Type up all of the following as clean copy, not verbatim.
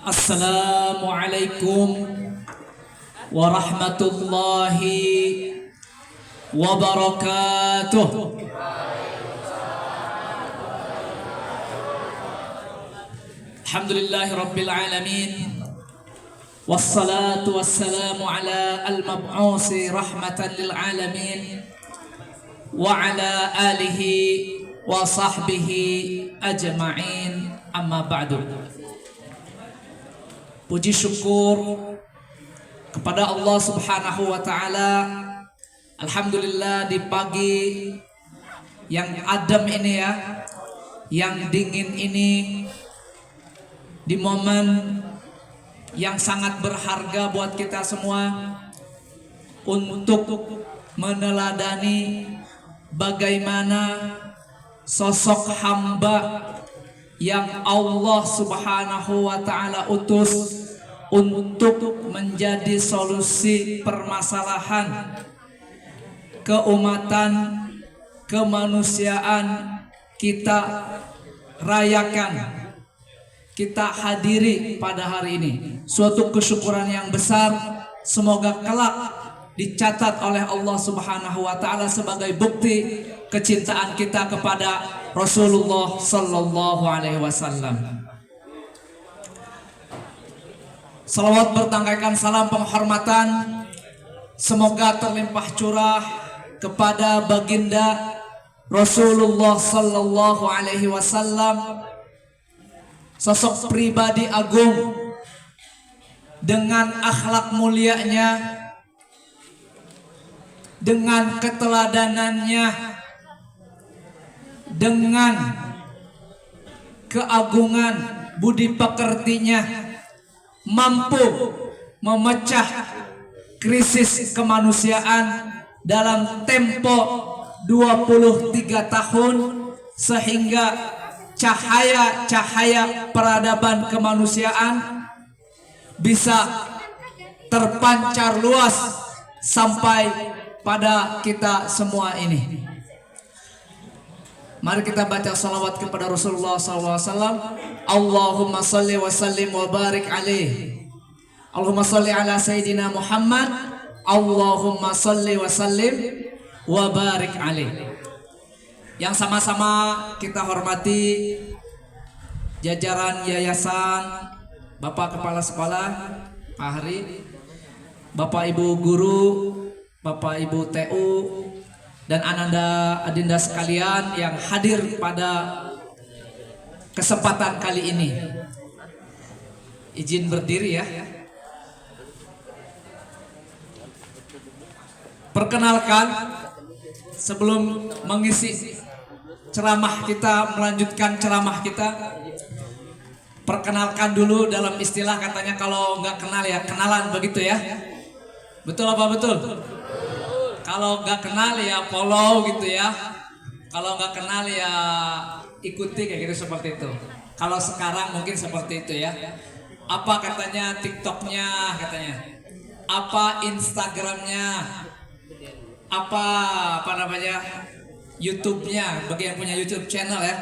Assalamualaikum warahmatullahi wabarakatuh. Alhamdulillahi rabbil alamin. Wassalatu wassalamu ala al-mab'usi rahmatan lil alamin wa ala alihi wa sahbihi ajma'in, amma ba'du. Puji syukur kepada Allah Subhanahu wa ta'ala. Alhamdulillah, di pagi yang adem ini ya, yang dingin ini, di momen yang sangat berharga buat kita semua untuk meneladani bagaimana sosok hamba yang Allah Subhanahu wa ta'ala utus untuk menjadi solusi permasalahan keumatan, kemanusiaan kita rayakan, kita hadiri pada hari ini. Suatu kesyukuran yang besar, semoga kelak dicatat oleh Allah Subhanahu wa ta'ala sebagai bukti kecintaan kita kepada Rasulullah sallallahu alaihi wasallam. Salawat bertangkaikan salam penghormatan semoga terlimpah curah kepada baginda Rasulullah sallallahu alaihi wasallam, sosok pribadi agung dengan akhlak mulianya, dengan keteladanannya, dengan keagungan budi pekertinya, mampu memecah krisis kemanusiaan dalam tempo 23 tahun, sehingga cahaya-cahaya peradaban kemanusiaan bisa terpancar luas sampai pada kita semua ini. Mari kita baca salawat kepada Rasulullah SAW. Allahumma salli wa sallim wa barik alaih. Allahumma salli ala Sayyidina Muhammad. Allahumma salli wa sallim wa barik alaih. Yang sama-sama kita hormati jajaran yayasan, Bapak Kepala Sekolah Pak Hari, Bapak Ibu Guru, Bapak Ibu TU, dan ananda adinda sekalian yang hadir pada kesempatan kali ini. Izin berdiri ya. Perkenalkan, sebelum mengisi ceramah kita, melanjutkan ceramah kita, perkenalkan dulu. Dalam istilah katanya kalau nggak kenal ya kenalan, begitu ya. Betul apa betul? Kalau nggak kenal ya follow gitu ya. Kalau nggak kenal ya ikuti, kayak gitu, seperti itu. Kalau sekarang mungkin seperti itu ya. Apa katanya TikToknya katanya? Apa Instagramnya? Apa namanya? YouTube-nya bagi yang punya YouTube channel ya.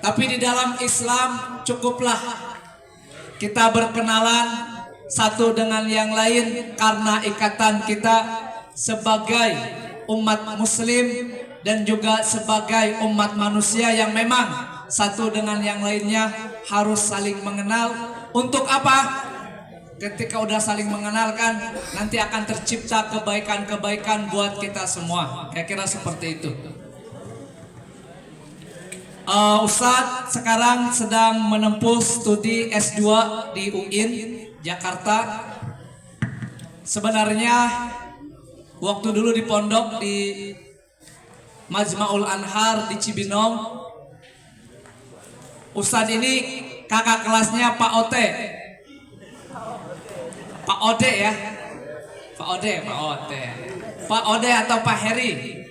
Tapi di dalam Islam cukuplah kita berkenalan satu dengan yang lain karena ikatan kita sebagai umat muslim dan juga sebagai umat manusia yang memang satu dengan yang lainnya harus saling mengenal. Untuk apa? Ketika udah saling mengenalkan, nanti akan tercipta kebaikan-kebaikan buat kita semua. Kira-kira seperti itu. Ustadz sekarang sedang menempuh studi S2 di UIN Jakarta. Sebenarnya waktu dulu di pondok di Majma'ul Anhar di Cibinong, Ustadz ini kakak kelasnya Pak Ote. Pak Ode ya. Pak Ode atau Pak Heri.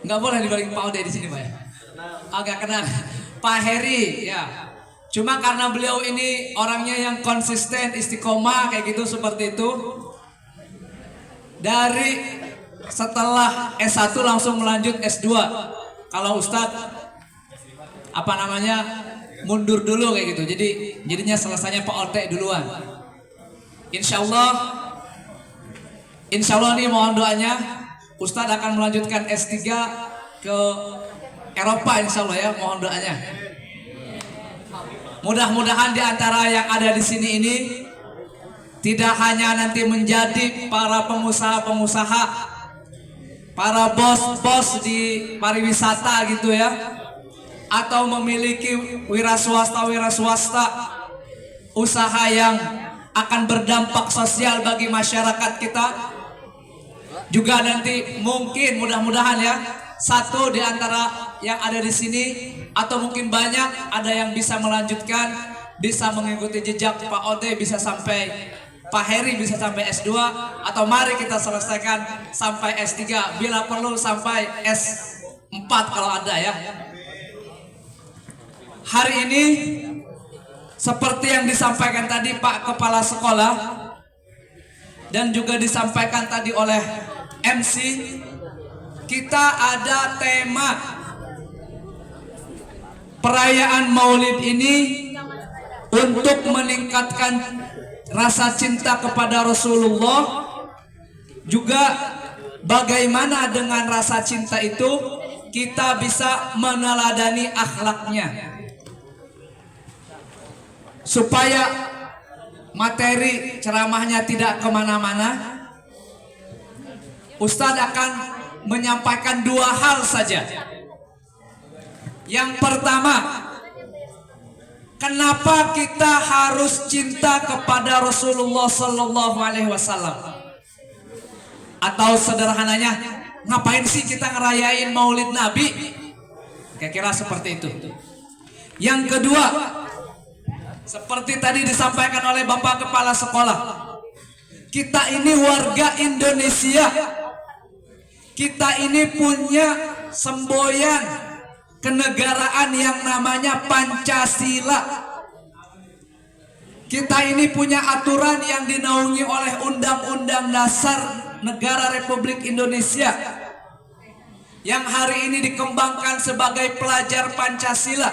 Nggak boleh dibalik Pak Ode di sini, Pak ya. Agak kenal. Pak Heri ya. Cuma karena beliau ini orangnya yang konsisten, istiqomah kayak gitu, seperti itu. Dari setelah S1 langsung melanjut S2. Kalau Ustadz mundur dulu kayak gitu. Jadinya selesainya Pak Ote duluan. Insya Allah nih mohon doanya, Ustadz akan melanjutkan S3 ke Eropa insya Allah ya, mohon doanya. Mudah-mudahan di antara yang ada di sini ini tidak hanya nanti menjadi para pengusaha-pengusaha, para bos-bos di pariwisata gitu ya, atau memiliki wira swasta usaha yang akan berdampak sosial bagi masyarakat kita. Juga nanti mungkin mudah-mudahan ya, satu di antara yang ada di sini atau mungkin banyak ada yang bisa melanjutkan, bisa mengikuti jejak Pak Ode, bisa sampai Pak Heri, bisa sampai S2, atau mari kita selesaikan sampai S3, bila perlu sampai S4 kalau ada ya. Hari ini seperti yang disampaikan tadi Pak Kepala Sekolah dan juga disampaikan tadi oleh MC, kita ada tema perayaan Maulid ini untuk meningkatkan rasa cinta kepada Rasulullah, juga bagaimana dengan rasa cinta itu kita bisa meneladani akhlaknya, supaya materi ceramahnya tidak kemana-mana. Ustadz akan menyampaikan dua hal saja. Yang pertama, kenapa kita harus cinta kepada Rasulullah Sallallahu Alaihi Wasallam? Atau sederhananya, ngapain sih kita ngerayain Maulid Nabi? Kira-kira seperti itu. Yang kedua, seperti tadi disampaikan oleh Bapak Kepala Sekolah, kita ini warga Indonesia. Kita ini punya semboyan kenegaraan yang namanya Pancasila. Kita ini punya aturan yang dinaungi oleh Undang-Undang Dasar Negara Republik Indonesia, yang hari ini dikembangkan sebagai pelajar Pancasila.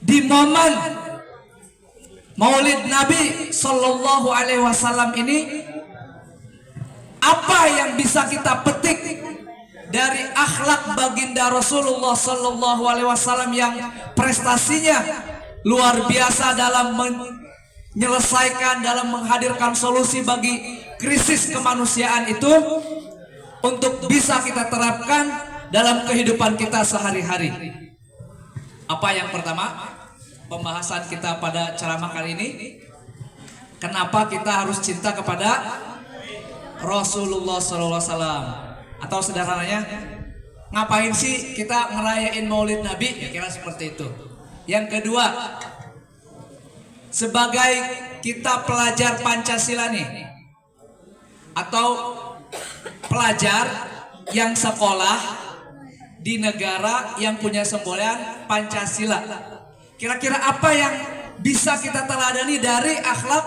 Di momen Maulid Nabi Sallallahu Alaihi Wasallam ini, apa yang bisa kita petik dari akhlak baginda Rasulullah Sallallahu Alaihi Wasallam yang prestasinya luar biasa dalam menyelesaikan, dalam menghadirkan solusi bagi krisis kemanusiaan itu, untuk bisa kita terapkan dalam kehidupan kita sehari-hari. Apa yang pertama? Pembahasan kita pada ceramah kali ini, kenapa kita harus cinta kepada Rasulullah SAW? Atau sederhananya, ngapain sih kita ngerayain Maulid Nabi? Ya kira seperti itu. Yang kedua, sebagai kita pelajar Pancasila nih, atau pelajar yang sekolah di negara yang punya semboyan Pancasila, kira-kira apa yang bisa kita teladani dari akhlak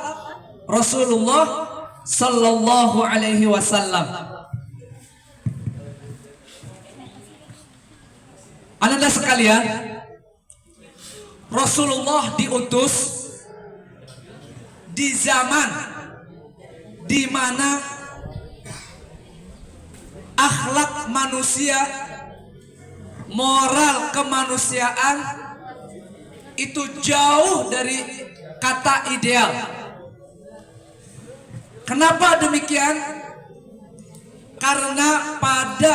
Rasulullah Sallallahu Alaihi Wasallam? Anda sekalian, Rasulullah diutus di zaman di mana akhlak manusia, moral kemanusiaan itu jauh dari kata ideal. Kenapa demikian? Karena pada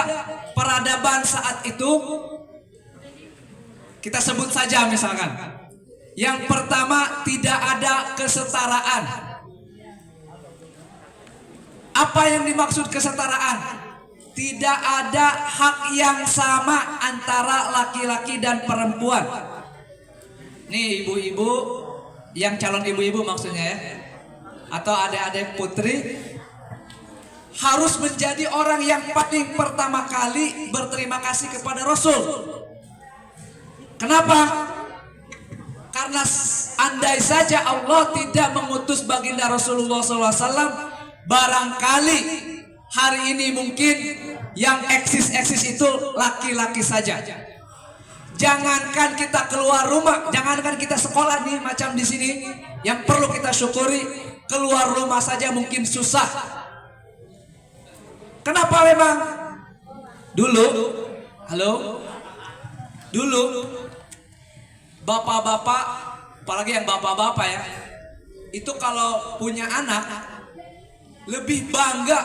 peradaban saat itu, kita sebut saja misalkan, yang pertama, tidak ada kesetaraan. Apa yang dimaksud kesetaraan? Tidak ada hak yang sama antara laki-laki dan perempuan. Nih ibu-ibu, yang calon ibu-ibu maksudnya ya, atau adik-adik putri, harus menjadi orang yang paling pertama kali berterima kasih kepada Rasul. Kenapa? Karena andai saja Allah tidak mengutus baginda Rasulullah SAW, barangkali hari ini mungkin yang eksis itu laki-laki saja. Jangankan kita keluar rumah, jangankan kita sekolah nih macam di sini, yang perlu kita syukuri, keluar rumah saja mungkin susah. Kenapa memang? Dulu, dulu bapak-bapak, apalagi yang bapak-bapak ya, itu kalau punya anak lebih bangga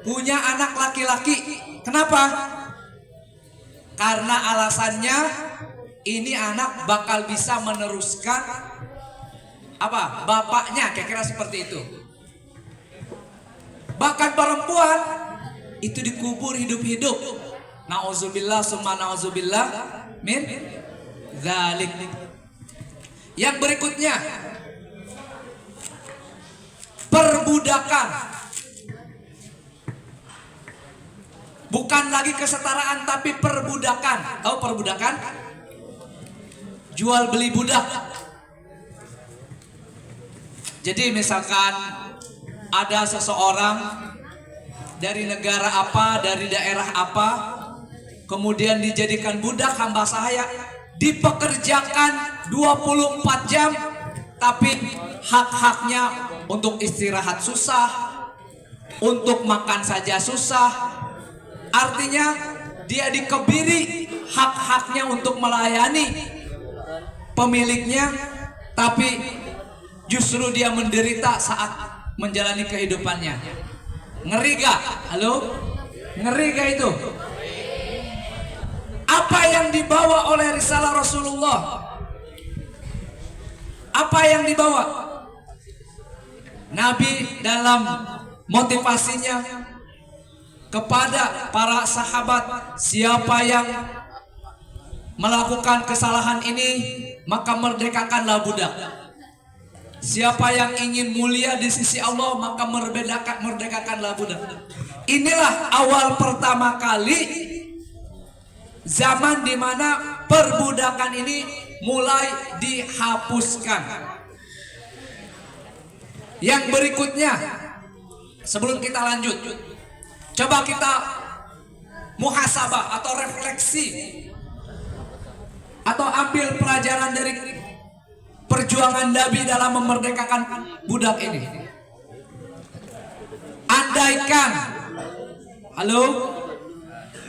punya anak laki-laki. Kenapa? Karena alasannya ini anak bakal bisa meneruskan apa? Bapaknya, kira-kira seperti itu. Bahkan perempuan itu dikubur hidup-hidup. Nauzubillah summa nauzubillah min dzalik. Yang berikutnya, perbudakan. Bukan lagi kesetaraan tapi perbudakan. Tahu perbudakan? Jual beli budak. Jadi misalkan ada seseorang dari negara apa, dari daerah apa, kemudian dijadikan budak hamba sahaya, dipekerjakan 24 jam, tapi hak-haknya untuk istirahat susah, untuk makan saja susah. Artinya dia dikebiri hak-haknya untuk melayani pemiliknya, tapi justru dia menderita saat menjalani kehidupannya. Ngeri gak? Halo? Ngeri gak itu? Apa yang dibawa oleh risalah Rasulullah? Apa yang dibawa? Nabi dalam motivasinya kepada para sahabat, siapa yang melakukan kesalahan ini maka merdekakanlah budak. Siapa yang ingin mulia di sisi Allah maka merdekakanlah budak. Inilah awal pertama kali zaman di mana perbudakan ini mulai dihapuskan. Yang berikutnya, sebelum kita lanjut, coba kita muhasabah atau refleksi atau ambil pelajaran dari perjuangan Nabi dalam memerdekakan budak ini.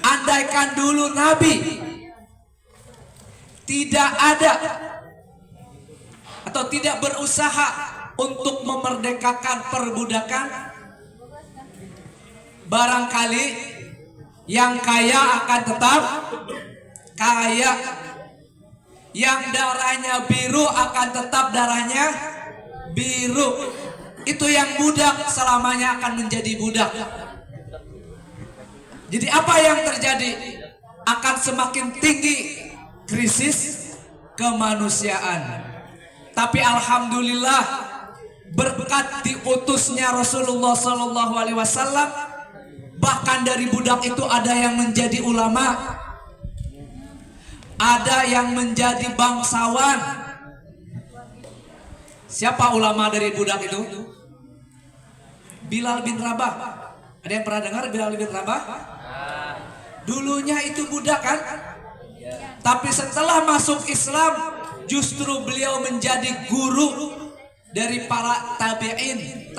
Andaikan dulu Nabi tidak ada atau tidak berusaha untuk memerdekakan perbudakan, barangkali yang kaya akan tetap kaya, yang darahnya biru akan tetap darahnya biru. Itu yang budak selamanya akan menjadi budak. Jadi apa yang terjadi? Akan semakin tinggi krisis kemanusiaan. Tapi alhamdulillah berkat diutusnya Rasulullah SAW, bahkan dari budak itu ada yang menjadi ulama, ada yang menjadi bangsawan. Siapa ulama dari budak itu? Bilal bin Rabah. Ada yang pernah dengar Bilal bin Rabah? Dulunya itu budak kan? Tapi setelah masuk Islam, justru beliau menjadi guru dari para tabi'in,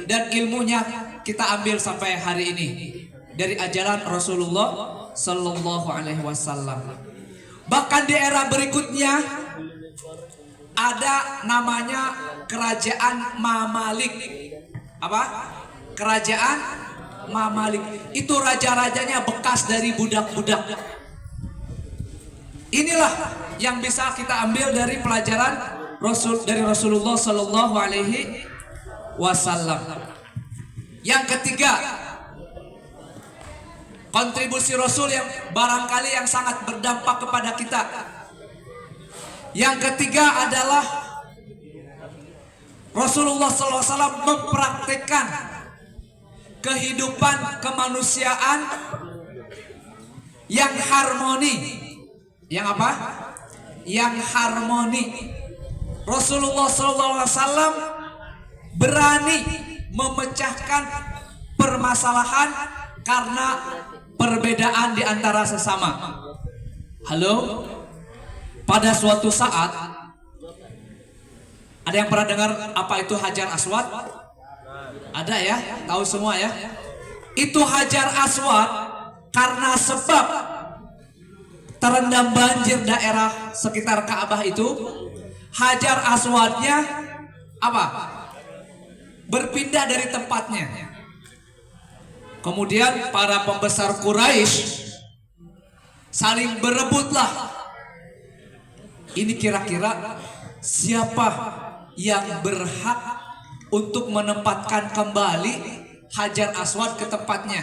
dan ilmunya kita ambil sampai hari ini dari ajaran Rasulullah Sallallahu Alaihi Wasallam. Bahkan di era berikutnya ada namanya kerajaan Mamalik. Apa? Kerajaan Mamalik. Itu raja-rajanya bekas dari budak-budak. Inilah yang bisa kita ambil dari pelajaran dari Rasulullah Sallallahu Alaihi Wasallam. Yang ketiga, kontribusi Rasul yang barangkali yang sangat berdampak kepada kita. Yang ketiga adalah Rasulullah SAW mempraktikkan kehidupan kemanusiaan yang harmoni. Yang apa? Yang harmoni. Rasulullah SAW berani memecahkan permasalahan karena perbedaan di antara sesama. Halo? Pada suatu saat, ada yang pernah dengar apa itu Hajar Aswad? Ada ya? Tahu semua ya? Itu Hajar Aswad karena sebab terendam banjir daerah sekitar Ka'bah itu, Hajar Aswadnya apa? Berpindah dari tempatnya. Kemudian para pembesar Quraisy saling berebutlah. Ini kira-kira siapa yang berhak untuk menempatkan kembali Hajar Aswad ke tempatnya.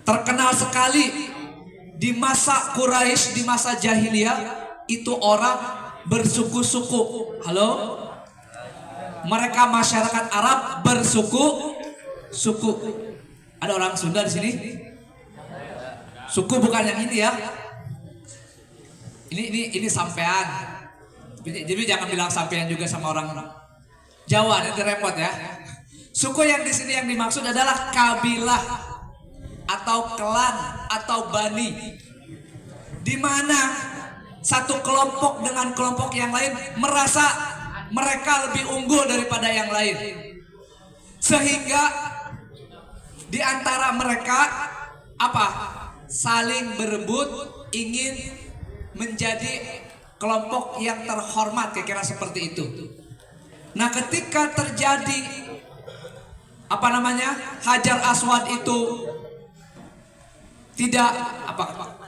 Terkenal sekali di masa Quraisy, di masa jahiliyah, itu orang bersuku-suku. Halo? Mereka masyarakat Arab bersuku-suku. Ada orang Sunda di sini? Suku bukan yang ini ya. Ini sampean. Jadi jangan bilang sampean juga sama orang Jawa, nanti repot ya. Suku yang di sini yang dimaksud adalah kabilah atau klan atau bani, di mana satu kelompok dengan kelompok yang lain merasa mereka lebih unggul daripada yang lain, sehingga di antara mereka apa? Saling berebut ingin menjadi kelompok yang terhormat, kira-kira seperti itu. Nah, ketika terjadi apa namanya Hajar Aswad itu tidak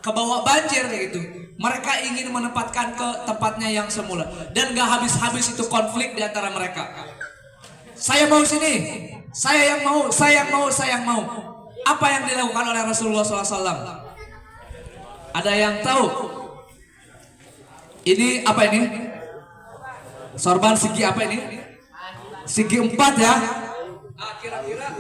kebawa banjir gitu, mereka ingin menempatkan ke tempatnya yang semula, dan gak habis-habis itu konflik di antara mereka. Saya mau sini, saya yang mau, saya yang mau, saya yang mau. Apa yang dilakukan oleh Rasulullah SAW? Ada yang tahu? Ini apa ini? Sorban segi apa ini? Segi 4 ya. Kira-kira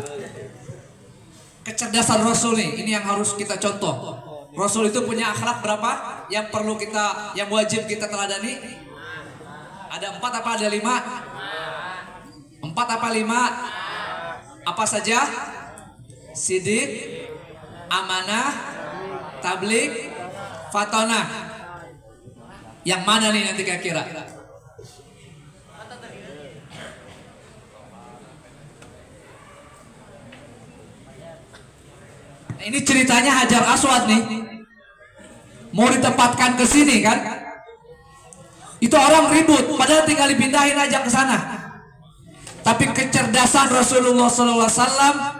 kecerdasan Rasul nih, ini yang harus kita contoh. Rasul itu punya akhlak berapa? Yang perlu kita, yang wajib kita teladani? Ada 4 apa ada 5? 4 apa 5? Apa saja? Sidik, amanah, tabligh, fatonah. Yang mana nih nanti kira-kira? Ini ceritanya Hajar Aswad nih, mau ditempatkan ke sini kan? Itu orang ribut, padahal tinggal dipindahin aja ke sana. Tapi kecerdasan Rasulullah SAW,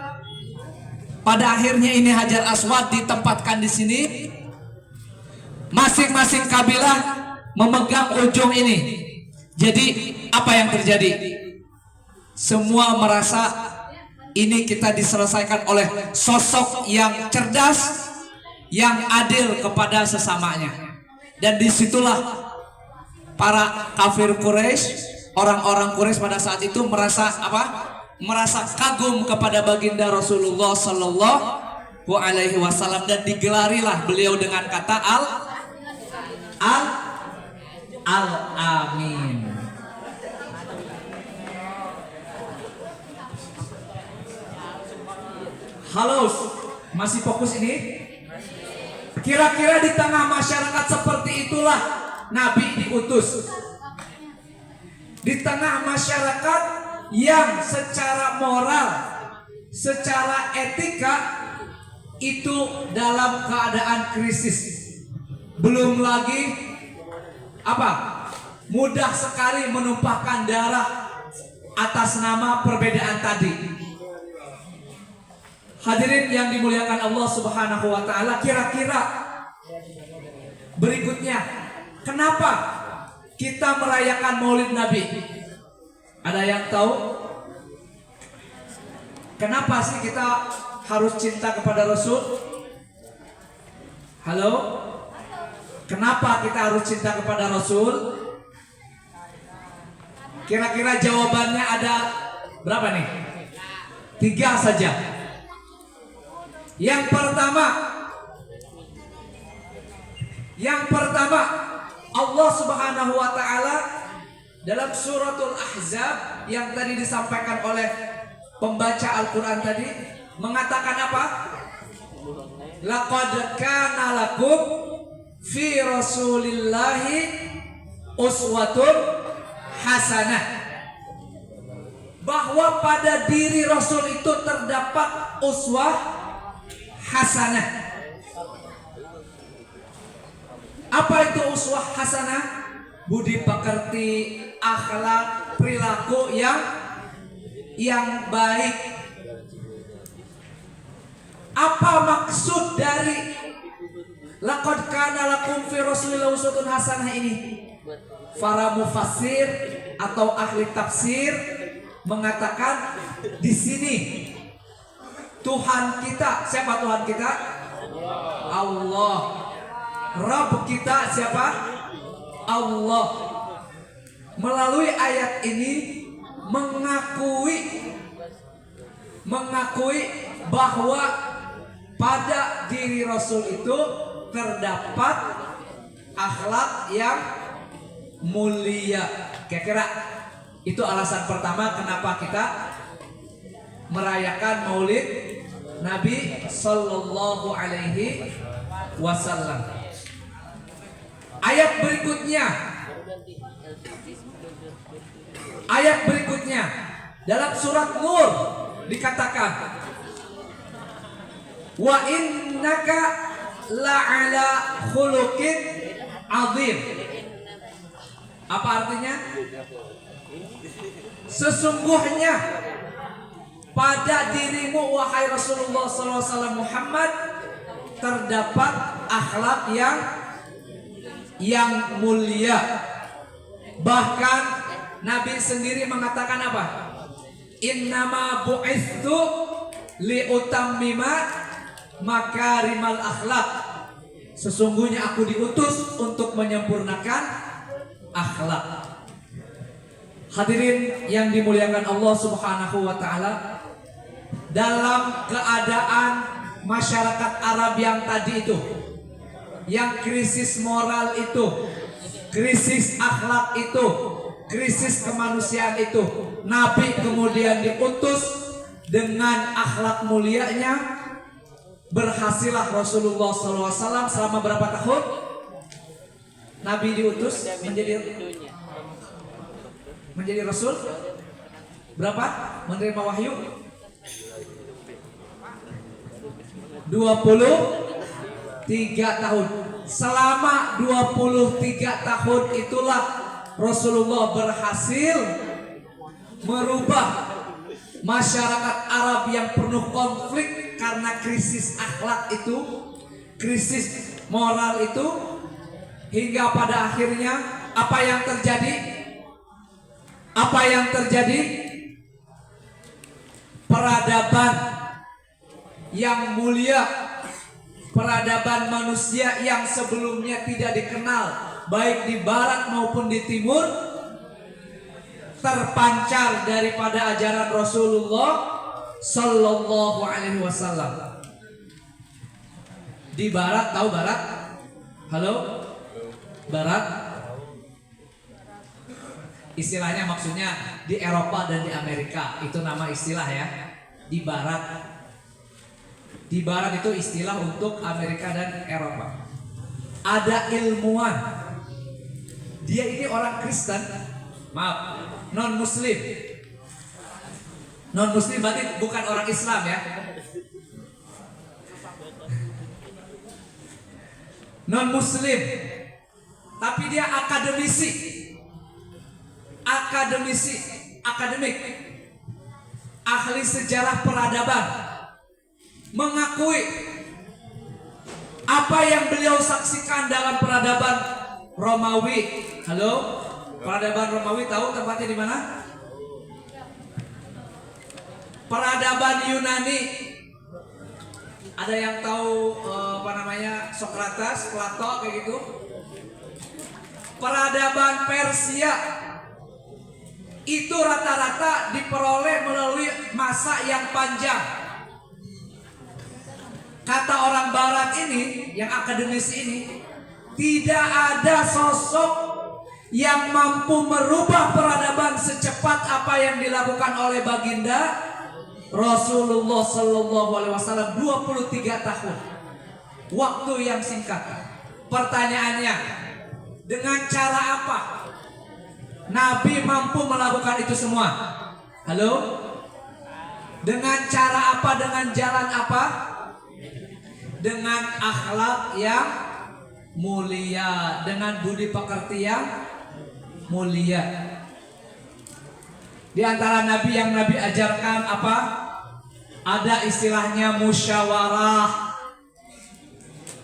pada akhirnya ini Hajar Aswad ditempatkan di sini. Masing-masing kabilah memegang ujung ini. Jadi apa yang terjadi? Semua merasa ini kita diselesaikan oleh sosok yang cerdas, yang adil kepada sesamanya. Dan disitulah para kafir Quraisy, orang-orang Quraisy pada saat itu merasa apa? Merasa kagum kepada baginda Rasulullah Sallallahu Alaihi Wasallam, dan digelarilah beliau dengan kata Al-Amin. Halo, masih fokus ini? Kira-kira di tengah masyarakat seperti itulah Nabi diutus. Di tengah masyarakat yang secara moral, secara etika itu dalam keadaan krisis. Belum lagi apa? Mudah sekali menumpahkan darah atas nama perbedaan tadi. Hadirin yang dimuliakan Allah Subhanahu wa taala, kira-kira berikutnya, kenapa kita merayakan Maulid Nabi? Ada yang tahu? Kenapa sih kita harus cinta kepada Rasul? Halo? Kenapa kita harus cinta kepada Rasul? Kira-kira jawabannya ada berapa nih? 3 saja. Yang pertama, Allah Subhanahu wa taala dalam suratul Ahzab yang tadi disampaikan oleh pembaca Al-Quran tadi mengatakan apa? Laqad kana lakum fi Rasulillahi uswatun hasanah. Bahwa pada diri Rasul itu terdapat uswah hasanah. Apa itu uswah hasanah? Budi pekerti, akhlak, perilaku yang baik. Apa maksud dari laqad kana lakum fi Rasulillahi uswatun hasanah ini? Para mufassir atau ahli tafsir mengatakan di sini Tuhan kita, siapa Tuhan kita? Allah. Rabb kita siapa? Allah. Melalui ayat ini mengakui bahwa pada diri Rasul itu terdapat akhlak yang mulia. Kira-kira itu alasan pertama kenapa kita merayakan Maulid Nabi Sallallahu Alaihi Wasallam. Ayat berikutnya dalam surat Nur dikatakan, wa innaka la'ala khuluqin azim. Apa artinya? Sesungguhnya pada dirimu wahai Rasulullah SAW Muhammad terdapat akhlak yang mulia. Bahkan Nabi sendiri mengatakan apa? Innama bu'ithu liutammima makarimal akhlak. Sesungguhnya aku diutus untuk menyempurnakan akhlak. Hadirin yang dimuliakan Allah Subhanahu wa taala, dalam keadaan masyarakat Arab yang tadi itu, yang krisis moral itu, krisis akhlak itu, krisis kemanusiaan itu, Nabi kemudian diutus dengan akhlak mulianya. Berhasillah Rasulullah SAW selama berapa tahun Nabi diutus menjadi Rasul? Berapa? Menerima wahyu? 23 tahun. Selama 23 tahun itulah Rasulullah berhasil merubah masyarakat Arab yang penuh konflik karena krisis akhlak itu, krisis moral itu, hingga pada akhirnya apa yang terjadi? Peradaban yang mulia, peradaban manusia yang sebelumnya tidak dikenal baik di barat maupun di timur, terpancar daripada ajaran Rasulullah Sallallahu Alaihi Wasallam. Di barat, tahu barat? Halo? Barat? Istilahnya maksudnya di Eropa dan di Amerika, itu nama istilah ya. Di barat. Di barat itu istilah untuk Amerika dan Eropa. Ada ilmuwan, dia ini orang Kristen, maaf, non Muslim. Non Muslim berarti bukan orang Islam ya. Non Muslim, tapi dia akademik, ahli sejarah peradaban, mengakui apa yang beliau saksikan dalam peradaban Romawi. Halo, peradaban Romawi tahu tempatnya di mana? Peradaban Yunani, ada yang tahu Sokrates, Plato kayak gitu. Peradaban Persia itu rata-rata diperoleh melalui masa yang panjang. Kata orang barat ini, yang akademis ini, tidak ada sosok yang mampu merubah peradaban secepat apa yang dilakukan oleh baginda Rasulullah Sallallahu Alaihi Wasallam 23 tahun. waktu yang singkat. Pertanyaannya, dengan cara apa Nabi mampu melakukan itu semua? Halo? Dengan cara apa, dengan jalan apa? Dengan akhlak yang mulia, dengan budi pekerti yang mulia. Di antara nabi yang Nabi ajarkan apa? Ada istilahnya musyawarah.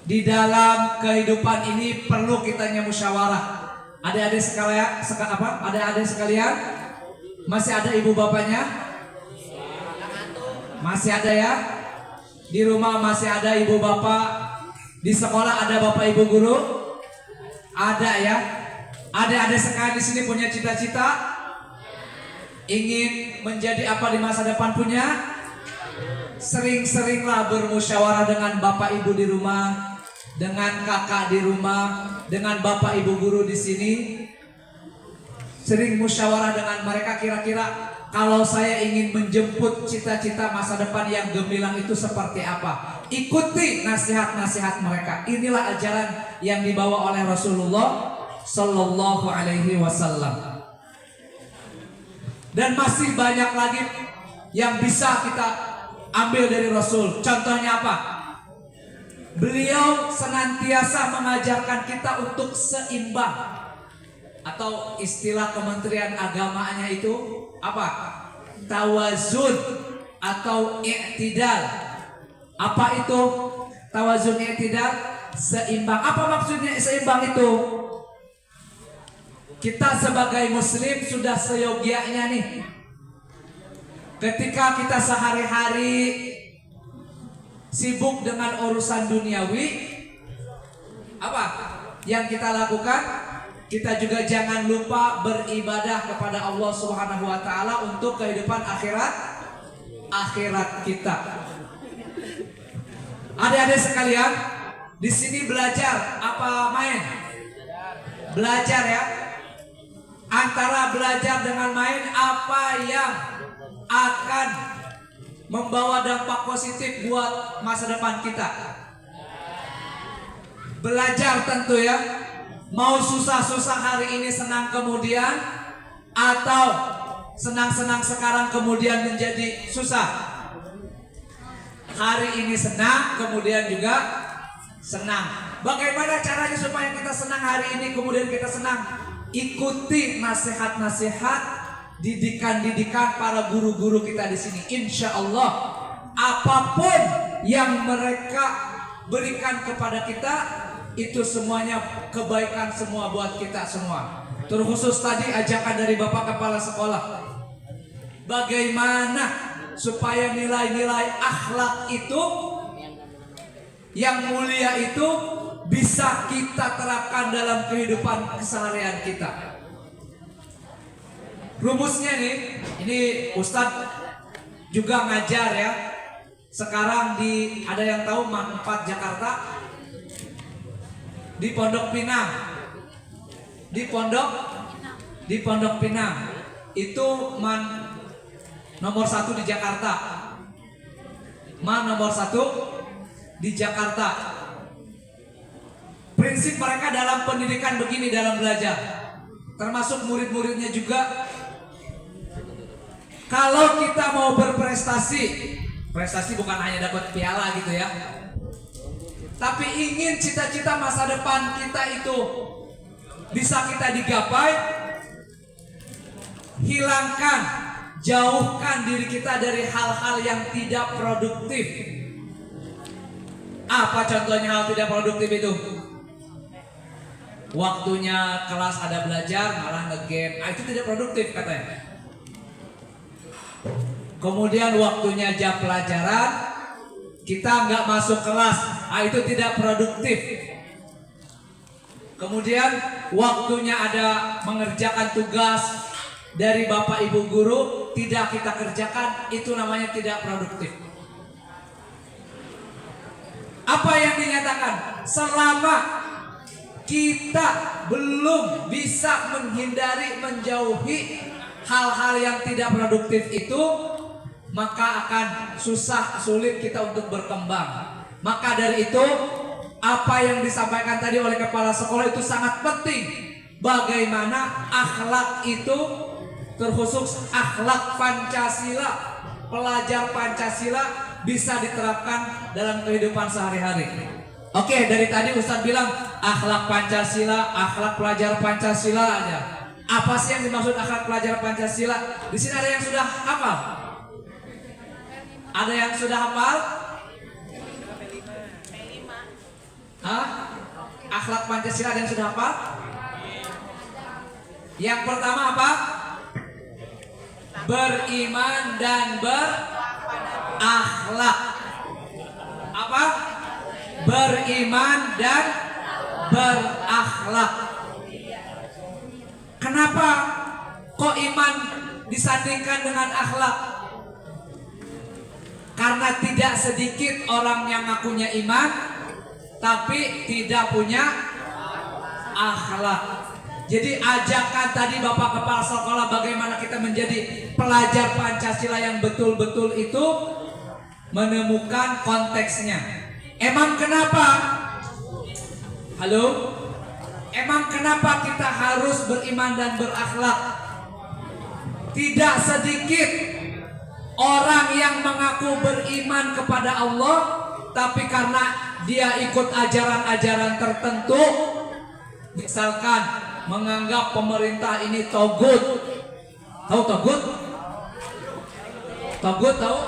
Di dalam kehidupan ini perlu kitanya musyawarah. Adik-adik sekalian, Adik-adik sekalian, masih ada ibu bapaknya? Masih ada ya? Di rumah masih ada ibu bapak? Di sekolah ada bapak ibu guru? Ada ya? Adik-adik sekalian di sini punya cita-cita? Ingin menjadi apa di masa depan punya? Sering-seringlah bermusyawarah dengan bapak ibu di rumah, dengan kakak di rumah, dengan bapak ibu guru di sini. Sering musyawarah dengan mereka, kira-kira kalau saya ingin menjemput cita-cita masa depan yang gemilang itu seperti apa? Ikuti nasihat-nasihat mereka. Inilah ajaran yang dibawa oleh Rasulullah Sallallahu Alaihi Wasallam. Dan masih banyak lagi yang bisa kita ambil dari Rasul. Contohnya apa? Beliau senantiasa mengajarkan kita untuk seimbang. Atau istilah Kementerian Agamanya itu apa? Tawazun atau i'tidal. Apa itu tawazun i'tidal? Seimbang. Apa maksudnya seimbang itu? Kita sebagai muslim sudah seyogianya nih. Ketika kita sehari-hari sibuk dengan urusan duniawi, apa yang kita lakukan? Kita juga jangan lupa beribadah kepada Allah Subhanahu wa taala untuk kehidupan akhirat kita. Adik-adik sekalian, di sini belajar apa main? Belajar ya. Antara belajar dengan main, apa yang akan membawa dampak positif buat masa depan kita? Belajar tentu ya. Mau susah-susah hari ini, senang kemudian, atau senang-senang sekarang kemudian menjadi susah? Hari ini senang, kemudian juga senang. Bagaimana caranya supaya kita senang hari ini, kemudian kita senang? Ikuti nasihat-nasihat, didikan-didikan para guru-guru kita di sini. Insya Allah, apapun yang mereka berikan kepada kita, itu semuanya kebaikan semua buat kita semua. Terkhusus tadi ajakan dari Bapak Kepala Sekolah, bagaimana supaya nilai-nilai akhlak itu yang mulia itu bisa kita terapkan dalam kehidupan keseharian kita. Rumusnya nih, ini Ustadz juga ngajar ya. Sekarang ada yang tahu MAN 4 Jakarta? Di Pondok Pinang. Di Pondok Pinang. Itu MAN nomor 1 di Jakarta. MAN nomor 1 di Jakarta. Prinsip mereka dalam pendidikan begini, dalam belajar, termasuk murid-muridnya juga. Kalau kita mau berprestasi, prestasi bukan hanya dapat piala gitu ya, tapi ingin cita-cita masa depan kita itu bisa kita digapai, hilangkan, jauhkan diri kita dari hal-hal yang tidak produktif. Apa contohnya hal tidak produktif itu? Waktunya kelas ada belajar malah nge-game, itu tidak produktif katanya. Kemudian waktunya jam pelajaran kita nggak masuk kelas, itu tidak produktif. Kemudian waktunya ada mengerjakan tugas dari bapak ibu guru tidak kita kerjakan, itu namanya tidak produktif. Apa yang dinyatakan? Selama kita belum bisa menghindari, menjauhi hal-hal yang tidak produktif itu, maka akan sulit kita untuk berkembang. Maka dari itu apa yang disampaikan tadi oleh kepala sekolah itu sangat penting. Bagaimana akhlak itu, terkhusus akhlak Pancasila, pelajar Pancasila bisa diterapkan dalam kehidupan sehari-hari. Oke, dari tadi Ustadz bilang akhlak Pancasila, akhlak pelajar Pancasila aja. Apa sih yang dimaksud akhlak pelajar Pancasila? Di sini ada yang sudah hafal? Ada yang sudah hafal? Hah? Akhlak Pancasila ada yang sudah hafal? Yang pertama apa? Beriman dan berakhlak. Apa? Beriman dan berakhlak. Kenapa kok iman disandingkan dengan akhlak? Karena tidak sedikit orang yang ngakunya iman tapi tidak punya akhlak. Jadi ajakan tadi Bapak Kepala Sekolah bagaimana kita menjadi pelajar Pancasila yang betul-betul itu menemukan konteksnya. Emang kenapa? Halo? Emang kenapa kita harus beriman dan berakhlak? Tidak sedikit orang yang mengaku beriman kepada Allah, tapi karena dia ikut ajaran-ajaran tertentu, misalkan menganggap pemerintah ini togut. Tahu togut? Togut tahu?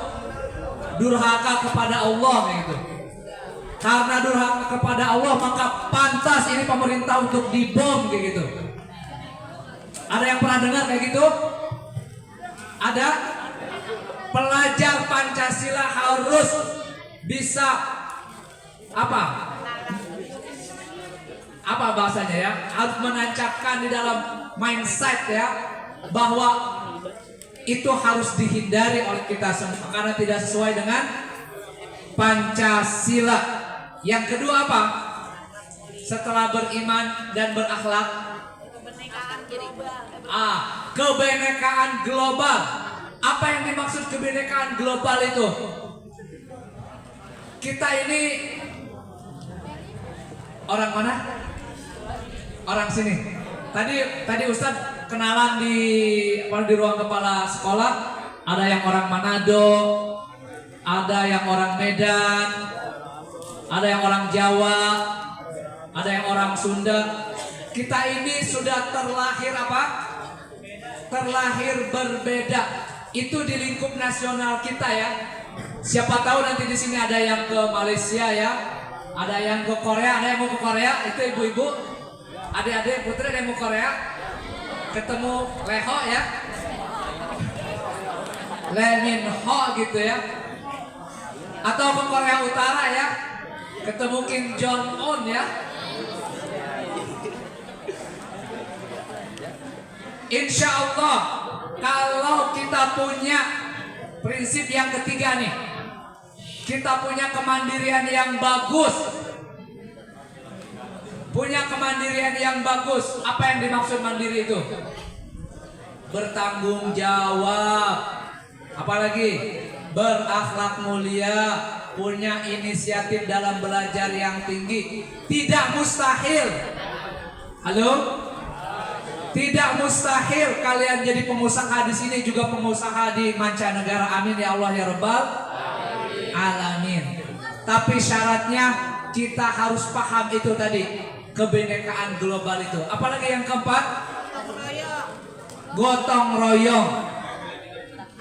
Durhaka kepada Allah gitu. Karena durhaka kepada Allah maka pantas ini pemerintah untuk dibom kayak gitu. Ada yang pernah dengar kayak gitu? Ada? Pelajar Pancasila harus bisa apa? Apa bahasanya ya? Harus menancapkan di dalam mindset ya bahwa itu harus dihindari oleh kita semua karena tidak sesuai dengan Pancasila. Yang kedua apa? Setelah beriman dan berakhlak, kebenekaan global. Apa yang dimaksud kebenekaan global itu? Kita ini orang mana? Orang sini. Tadi Ustadz kenalan di ruang kepala sekolah. Ada yang orang Manado, ada yang orang Medan, ada yang orang Jawa, ada yang orang Sunda. Kita ini sudah terlahir apa? Terlahir berbeda. Itu di lingkup nasional kita ya. Siapa tahu nanti di sini ada yang ke Malaysia ya, ada yang ke Korea, ada yang mau ke Korea. Itu ibu-ibu, adik-adik, putri ada yang mau Korea, ketemu Leho ya, Lee Min Ho gitu ya, atau ke Korea Utara ya, ketemu Kim Jong Un ya. Insya Allah kalau kita punya prinsip yang ketiga nih, kita punya kemandirian yang bagus. Punya kemandirian yang bagus. Apa yang dimaksud mandiri itu? Bertanggung jawab. Apalagi berakhlak mulia, punya inisiatif dalam belajar yang tinggi. Tidak mustahil. Halo? Tidak mustahil kalian jadi pengusaha di sini juga pengusaha di mancanegara. Amin ya Allah ya Rabbal alamin. Tapi syaratnya kita harus paham itu tadi, kebenekaan global itu. Apalagi yang keempat? Gotong royong.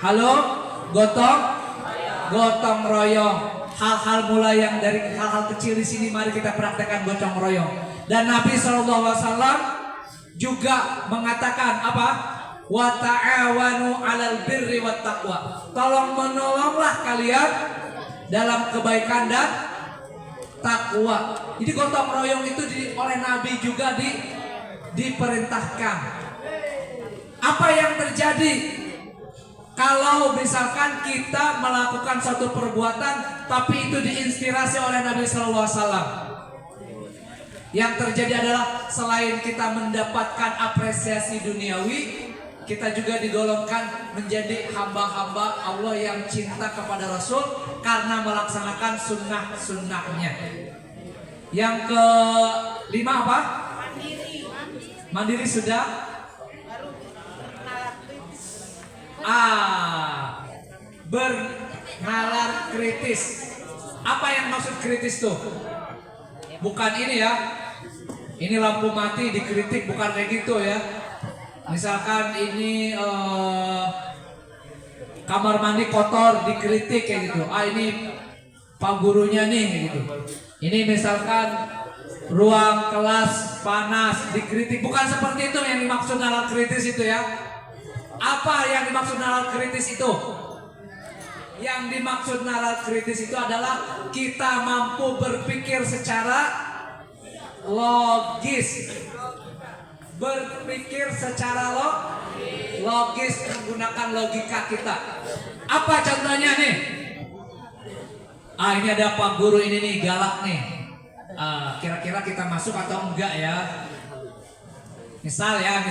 Halo? Gotong royong. Hal-hal mulai yang dari hal-hal kecil di sini mari kita praktekkan gotong royong. Dan Nabi SAW juga mengatakan apa? Wa ta'awanu 'alal birri wat taqwa. Tolong menolonglah kalian dalam kebaikan dan takwa. Jadi gotong royong itu oleh Nabi juga diperintahkan. Apa yang terjadi kalau misalkan kita melakukan suatu perbuatan tapi itu diinspirasi oleh Nabi Sallallahu Alaihi Wasallam? Yang terjadi adalah selain kita mendapatkan apresiasi duniawi, kita juga digolongkan menjadi hamba-hamba Allah yang cinta kepada Rasul karena melaksanakan sunnah-sunnahnya. Yang kelima apa? Mandiri sudah. Bernalar kritis. Apa yang maksud kritis tuh? Bukan ini ya. Ini lampu mati dikritik, bukan kayak gitu ya. Misalkan ini kamar mandi kotor dikritik kayak gitu. Ini pak gurunya nih kayak gitu. Ini misalkan ruang kelas panas dikritik, bukan seperti itu yang dimaksud nalar kritis itu ya. Apa yang dimaksud nalar kritis itu? Yang dimaksud nalar kritis itu adalah kita mampu berpikir secara logis. Berpikir secara logis menggunakan logika kita. Apa contohnya nih? Ini ada pak guru ini nih, galak nih. Kira-kira kita masuk atau enggak ya? Misal ya.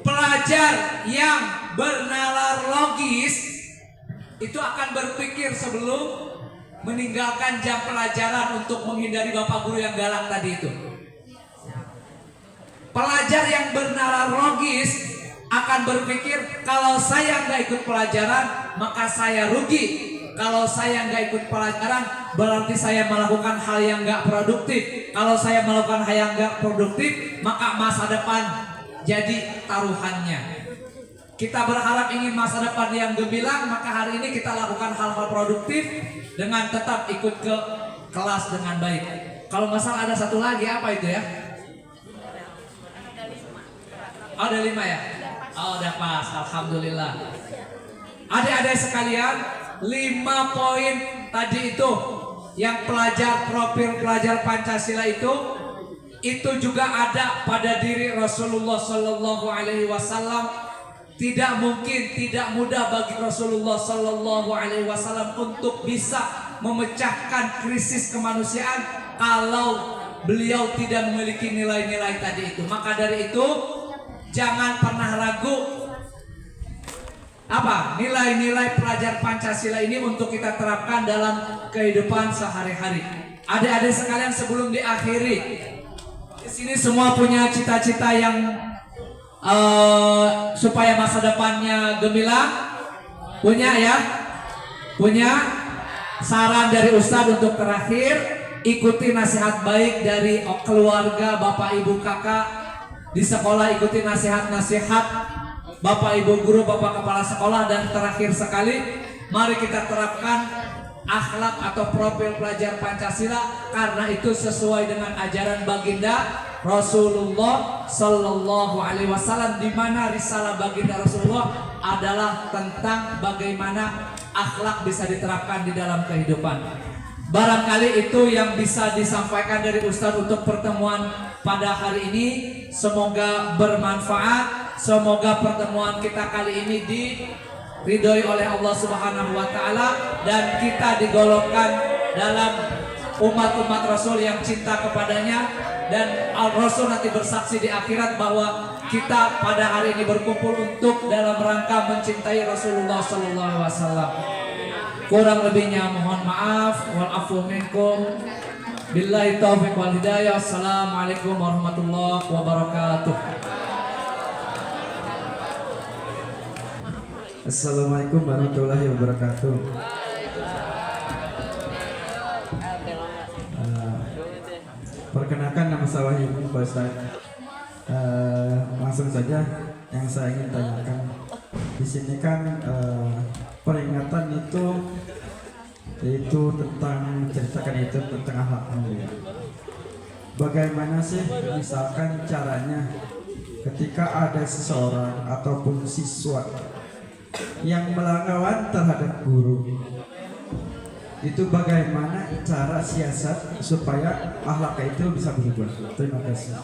Pelajar yang bernalar logis itu akan berpikir sebelum meninggalkan jam pelajaran untuk menghindari bapak guru yang galak tadi itu. Pelajar yang bernalar logis akan berpikir, kalau saya nggak ikut pelajaran maka saya rugi. Kalau saya nggak ikut pelajaran berarti saya melakukan hal yang nggak produktif. Kalau saya melakukan hal yang nggak produktif maka masa depan jadi taruhannya. Kita berharap ingin masa depan yang gemilang, maka hari ini kita lakukan hal-hal produktif dengan tetap ikut ke kelas dengan baik. Kalau nggak salah ada satu lagi, apa itu ya? Ada 5 ya? Udah pas, alhamdulillah. Adik-adik sekalian, 5 poin tadi itu yang profil pelajar Pancasila itu juga ada pada diri Rasulullah Shallallahu Alaihi Wasallam. Tidak mungkin, tidak mudah bagi Rasulullah Shallallahu Alaihi Wasallam untuk bisa memecahkan krisis kemanusiaan kalau beliau tidak memiliki nilai-nilai tadi itu. Maka dari itu jangan pernah ragu nilai-nilai pelajar Pancasila ini untuk kita terapkan dalam kehidupan sehari-hari. Adik-adik sekalian, sebelum diakhiri, di sini semua punya cita-cita yang supaya masa depannya gemilang. Punya ya? Punya? Saran dari Ustadz untuk terakhir, ikuti nasihat baik dari keluarga, bapak ibu kakak di sekolah, ikuti nasihat-nasihat bapak ibu guru, bapak kepala sekolah. Dan terakhir sekali, mari kita terapkan akhlak atau profil pelajar Pancasila, karena itu sesuai dengan ajaran baginda Rasulullah Sallallahu Alaihi Wasallam, di mana risalah baginda Rasulullah adalah tentang bagaimana akhlak bisa diterapkan di dalam kehidupan. Barangkali itu yang bisa disampaikan dari Ustadz untuk pertemuan pada hari ini. Semoga bermanfaat. Semoga pertemuan kita kali ini diridhoi oleh Allah Subhanahu wa Ta'ala, dan kita digolongkan dalam umat-umat Rasul yang cinta kepadanya, dan Rasul nanti bersaksi di akhirat bahwa kita pada hari ini berkumpul untuk dalam rangka mencintai Rasulullah Sallallahu Alaihi Wasallam. Kurang lebihnya mohon maaf, wal afu minkum. Billahi taufiq wal hidayah. Assalamualaikum warahmatullahi wabarakatuh. Assalamualaikum warahmatullahi wabarakatuh. Perkenalkan, nama saya Wahyu Pak Ustadz. Langsung saja yang saya ingin tanyakan di sini kan peringatan itu tentang ceritakan itu tentang akhlak mulia. Bagaimana sih misalkan caranya ketika ada seseorang ataupun siswa yang melawan terhadap guru, itu bagaimana cara siasat supaya akhlak itu bisa berubah? Terima kasih.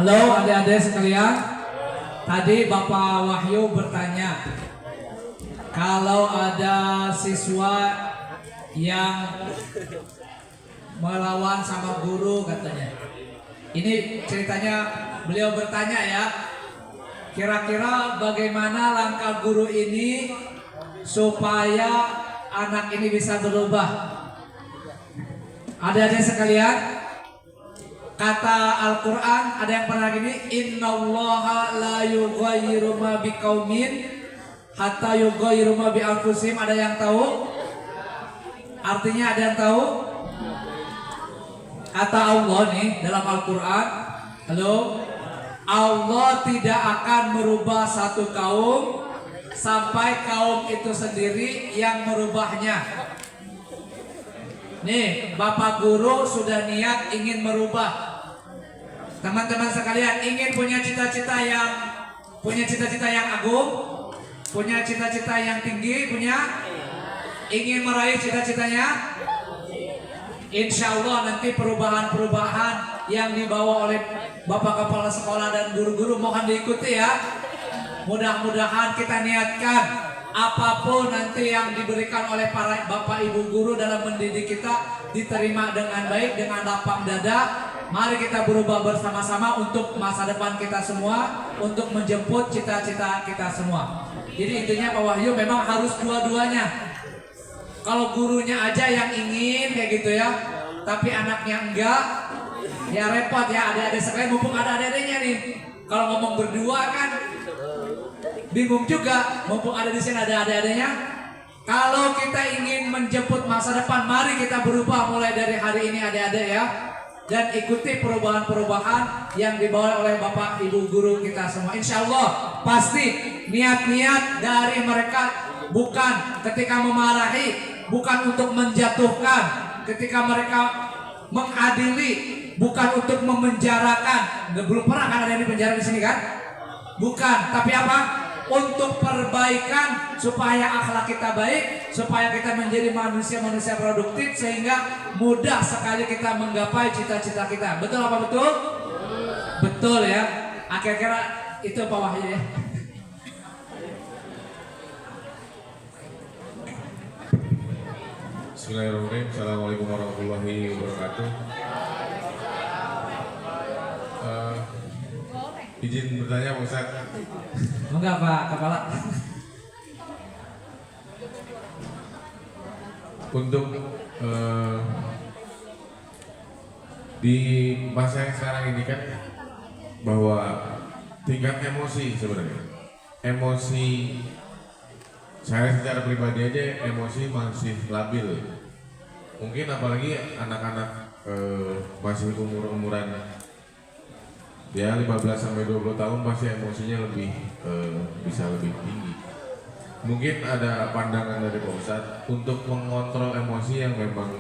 Halo adik-adik sekalian, tadi Bapak Wahyu bertanya, kalau ada siswa yang melawan sama guru katanya, Ini ceritanya beliau bertanya ya, kira-kira bagaimana langkah guru ini supaya anak ini bisa berubah. Adik-adik sekalian, kata Al-Quran ada yang pernah gini, innallaha la yughayyiru ma biqaumin hatta yughayyiru ma bi anfusihim. Ada yang tahu? Artinya ada yang tahu? Kata Allah nih dalam Al-Quran, halo, Allah tidak akan merubah satu kaum sampai kaum itu sendiri yang merubahnya. Nih, Bapak Guru sudah niat ingin merubah. Teman-teman sekalian ingin punya cita-cita yang agung, punya cita-cita yang tinggi, ingin meraih cita-citanya. Insya Allah nanti perubahan-perubahan yang dibawa oleh Bapak Kepala Sekolah dan guru-guru mohon diikuti ya. Mudah-mudahan kita niatkan apapun nanti yang diberikan oleh para Bapak Ibu guru dalam mendidik kita diterima dengan baik, dengan lapang dada. Mari kita berubah bersama-sama untuk masa depan kita semua, untuk menjemput cita-cita kita semua. Jadi intinya Pak Wahyu memang harus dua-duanya. Kalau gurunya aja yang ingin kayak gitu ya, tapi anaknya enggak, ya repot ya adik-adik sekalian. Mumpung ada adik-adiknya nih, kalau ngomong berdua kan bingung juga. Mumpung ada di sini ada adik-adiknya. Kalau kita ingin menjemput masa depan, mari kita berubah mulai dari hari ini adik-adik ya, dan ikuti perubahan-perubahan yang dibawa oleh Bapak Ibu guru kita semua. Insya Allah pasti niat-niat dari mereka bukan ketika memarahi, bukan untuk menjatuhkan, ketika mereka mengadili, bukan untuk memenjarakan. Belum pernah kan ada yang dipenjara di sini kan? Bukan, tapi apa? Untuk perbaikan supaya akhlak kita baik, supaya kita menjadi manusia-manusia produktif sehingga mudah sekali kita menggapai cita-cita kita. Betul apa betul? Betul ya. Akhir-akhir itu Pak Wahyu ya. Bismillahirrahmanirrahim. Assalamualaikum warahmatullahi wabarakatuh. Izin bertanya Pak Ustaz. Enggak Pak Kepala. Untuk di masa yang sekarang ini kan bahwa tingkat emosi sebenarnya, emosi saya secara pribadi aja emosi masih labil. Mungkin apalagi anak-anak masih umuran ya 15 sampai 20 tahun pasti emosinya lebih bisa lebih tinggi. Mungkin ada pandangan dari Pak Ustadz untuk mengontrol emosi yang memang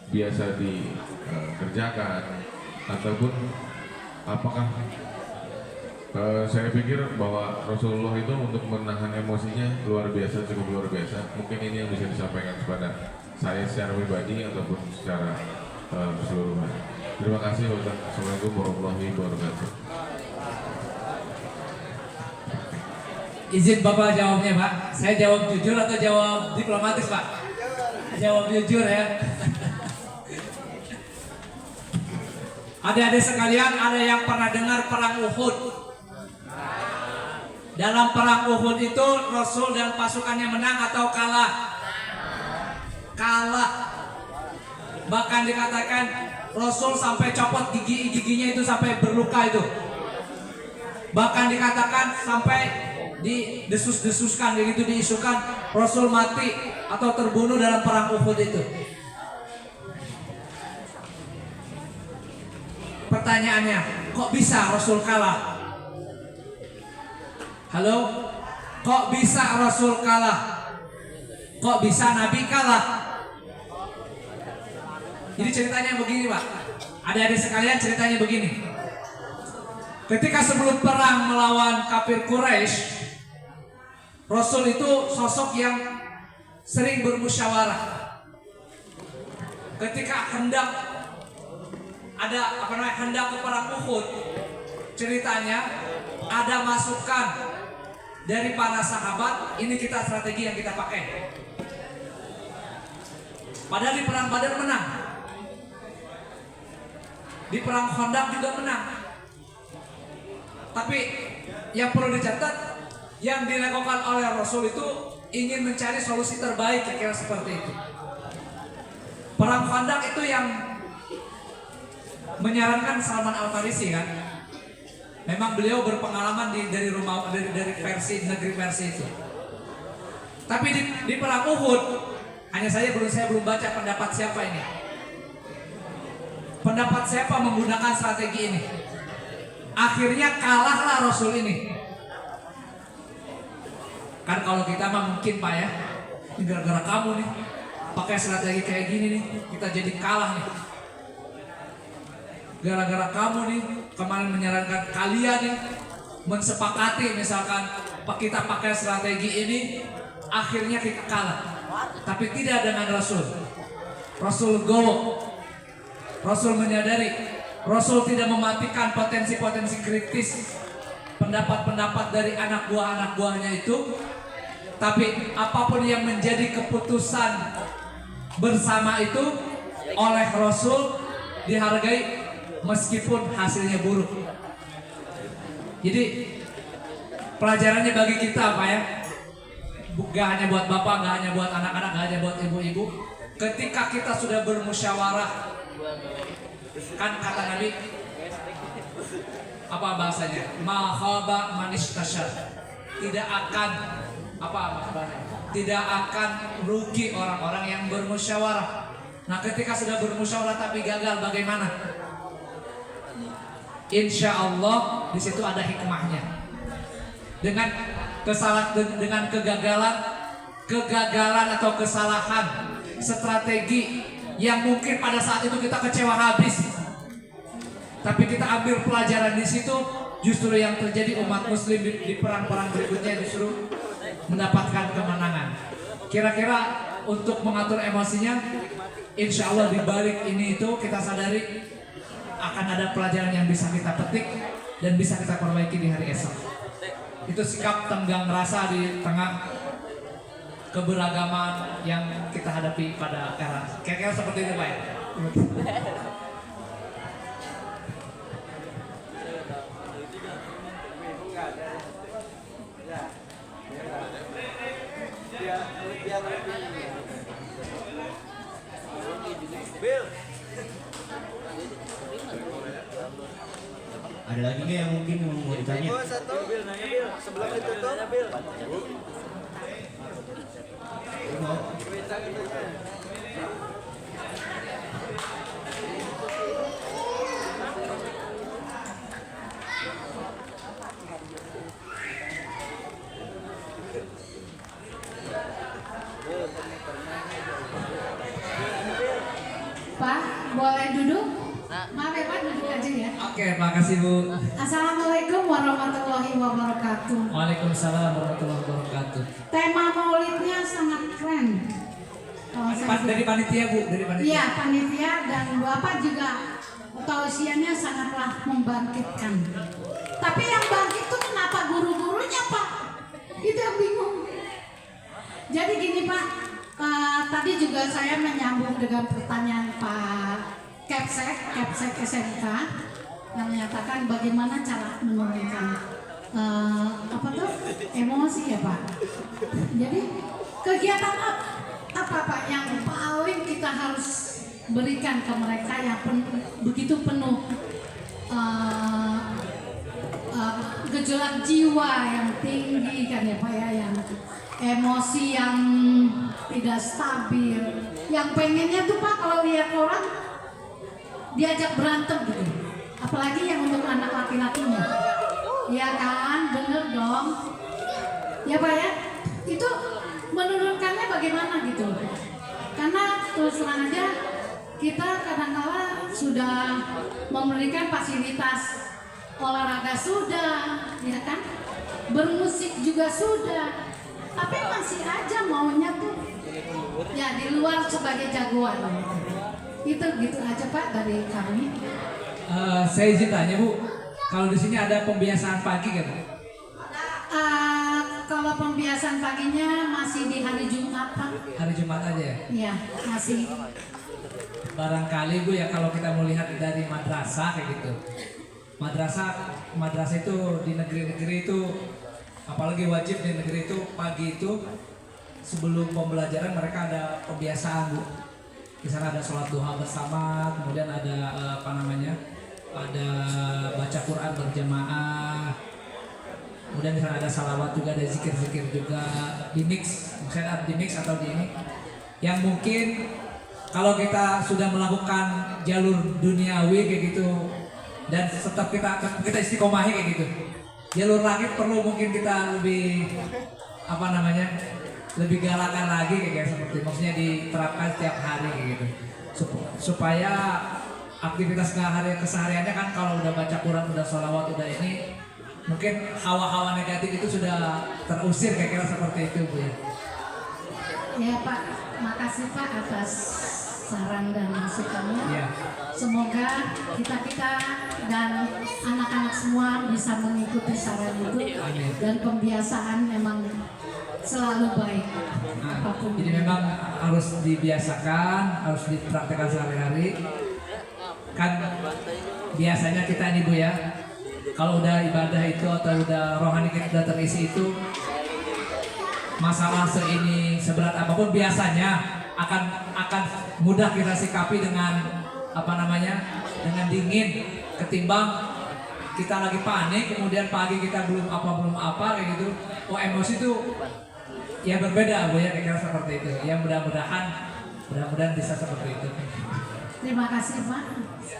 biasa dikerjakan ataupun apakah saya pikir bahwa Rasulullah itu untuk menahan emosinya luar biasa, cukup luar biasa. Mungkin ini yang bisa disampaikan kepada saya secara pribadi ataupun secara keseluruhan. Terima kasih Pak Ustadz. Assalamualaikum warahmatullahi wabarakatuh. Izin Bapak jawabnya Pak. Saya jawab jujur atau jawab diplomatis Pak? Jawab jujur ya. Adik-adik sekalian, ada yang pernah dengar perang Uhud? Dalam perang Uhud itu Rasul dan pasukannya menang atau kalah? Kalah. Bahkan dikatakan Rasul sampai copot giginya itu sampai berluka itu. Bahkan dikatakan sampai didesus-desuskan begitu, diisukan Rasul mati atau terbunuh dalam perang Uhud itu. Pertanyaannya, kok bisa Rasul kalah? Halo? Kok bisa Rasul kalah? Kok bisa Nabi kalah? Jadi ceritanya begini Pak. Adik-adik sekalian, ceritanya begini. Ketika sebelum perang melawan kafir Quraisy, Rasul itu sosok yang sering bermusyawarah. Ketika hendak ke perang Uhud, ceritanya ada masukan dari para sahabat, ini kita strategi yang kita pakai. Padahal di perang Badar menang. di perang Khandaq juga menang. Tapi yang perlu dicatat, yang dilakukan oleh Rasul itu ingin mencari solusi terbaik, kira-kira seperti itu. Perang Khandaq itu yang menyarankan Salman Al Farisi kan. Memang beliau berpengalaman dari versi negeri Persia itu. Tapi di perang Uhud, hanya saya belum baca pendapat siapa ini. Pendapat siapa menggunakan strategi ini? Akhirnya kalahlah Rasul ini. Kan kalau kita mah mungkin Pak ya, ini gara-gara kamu nih pakai strategi kayak gini nih, kita jadi kalah nih. Gara-gara kamu nih kemarin menyarankan kalian nih mensepakati misalkan kita pakai strategi ini, akhirnya kita kalah. Tapi tidak dengan Rasul. Rasul go. Rasul menyadari, Rasul tidak mematikan potensi-potensi kritis pendapat-pendapat dari anak buahnya itu. Tapi apapun yang menjadi keputusan bersama itu oleh Rasul dihargai meskipun hasilnya buruk. Jadi pelajarannya bagi kita apa ya? Gak hanya buat bapak, gak hanya buat anak-anak, gak hanya buat ibu-ibu. Ketika kita sudah bermusyawarah, kan kata Nabi, apa bahasanya? Ma khaba man istasyar. Tidak akan tidak akan rugi orang-orang yang bermusyawarah. Nah, ketika sudah bermusyawarah tapi gagal, bagaimana? Insya Allah di situ ada hikmahnya. Dengan kegagalan atau kesalahan strategi yang mungkin pada saat itu kita kecewa habis, tapi kita ambil pelajaran di situ, justru yang terjadi umat Muslim di perang-perang berikutnya justru mendapatkan kemenangan. Kira-kira untuk mengatur emosinya, insya Allah di balik ini itu kita sadari akan ada pelajaran yang bisa kita petik dan bisa kita perbaiki di hari esok. Itu sikap tenggang rasa di tengah keberagaman yang kita hadapi pada era. Kira-kira seperti itu Pak ya? Ada lagi nggak yang mungkin mau ditanya? Sebelum ditutup. Pak, boleh duduk? Maaf ya Pak, duduk aja ya. Oke, makasih Bu. Assalamualaikum warahmatullahi wabarakatuh. Waalaikumsalam warahmatullahi wabarakatuh. Tema maulidnya sangat keren. Kalau saya Dari panitia Bu, dari panitia. Iya, panitia dan Bapak juga tausiahnya sangatlah membangkitkan. Tapi yang bangkit itu kenapa guru-gurunya Pak? Itu yang bingung. Jadi gini Pak, tadi juga saya menyambung dengan pertanyaan Pak Kepsek SMK yang menyatakan bagaimana cara menurunkan emosi ya Pak. Jadi kegiatan apa Pak yang paling kita harus berikan ke mereka yang begitu penuh gejolak jiwa yang tinggi kan ya Pak ya, yang emosi yang tidak stabil, yang pengennya tuh Pak kalau lihat orang diajak berantem gitu, apalagi yang untuk anak laki-lakinya, ya kan, bener dong, ya Pak ya, itu menurunkannya bagaimana gitu, karena terus terang aja kita kadang-kala sudah memberikan fasilitas olahraga sudah, ya kan, bermusik juga sudah, tapi masih aja maunya tuh ya di luar sebagai jagoan. Itu gitu aja Pak dari kami. Saya izin tanya Bu, kalau di sini ada pembiasaan pagi kan? Kalau pembiasaan paginya masih di hari Jumat Pak. Hari Jumat aja ya? Iya, masih. barangkali Bu ya kalau kita melihat dari madrasah kayak gitu. Madrasah itu di negeri-negeri itu, apalagi wajib di negeri itu pagi itu sebelum pembelajaran mereka ada kebiasaan Bu. Di sana ada sholat duha bersama, kemudian ada ada baca Quran berjamaah. Kemudian di sana ada salawat juga, ada zikir-zikir juga, di mix, misalnya di mix atau di ini. Yang mungkin kalau kita sudah melakukan jalur duniawi kayak gitu dan tetap kita istiqomahi kayak gitu. Jalur langit perlu mungkin kita lebih lebih galakan lagi kayak seperti maksudnya diterapkan setiap hari kayak gitu. Supaya aktivitas kesehariannya kan kalau udah baca Quran, udah sholawat, udah ini mungkin hawa-hawa negatif itu sudah terusir kayak kira seperti itu Bu ya. Ya Pak, makasih Pak atas saran dan masukannya. Ya. Semoga kita dan anak-anak semua bisa mengikuti saran itu dan pembiasaan memang selalu baik. Apapun. Jadi memang harus dibiasakan, harus dipraktekkan sehari-hari. Kan biasanya kita ini Bu ya, kalau udah ibadah itu atau udah rohani kita udah terisi itu, masalah seberat apapun biasanya akan mudah kita sikapi dengan dengan dingin ketimbang kita lagi panik kemudian pagi kita belum apa kayak gitu. Oh, emosi itu ya berbeda Bu ya, kayak seperti itu. Ya mudah-mudahan bisa seperti itu. Terima kasih Pak.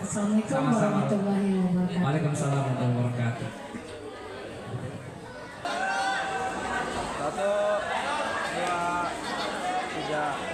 Assalamualaikum Sama-sama. warahmatullahi wabarakatuh. Waalaikumsalam warahmatullahi wabarakatuh. 1, 2, 3.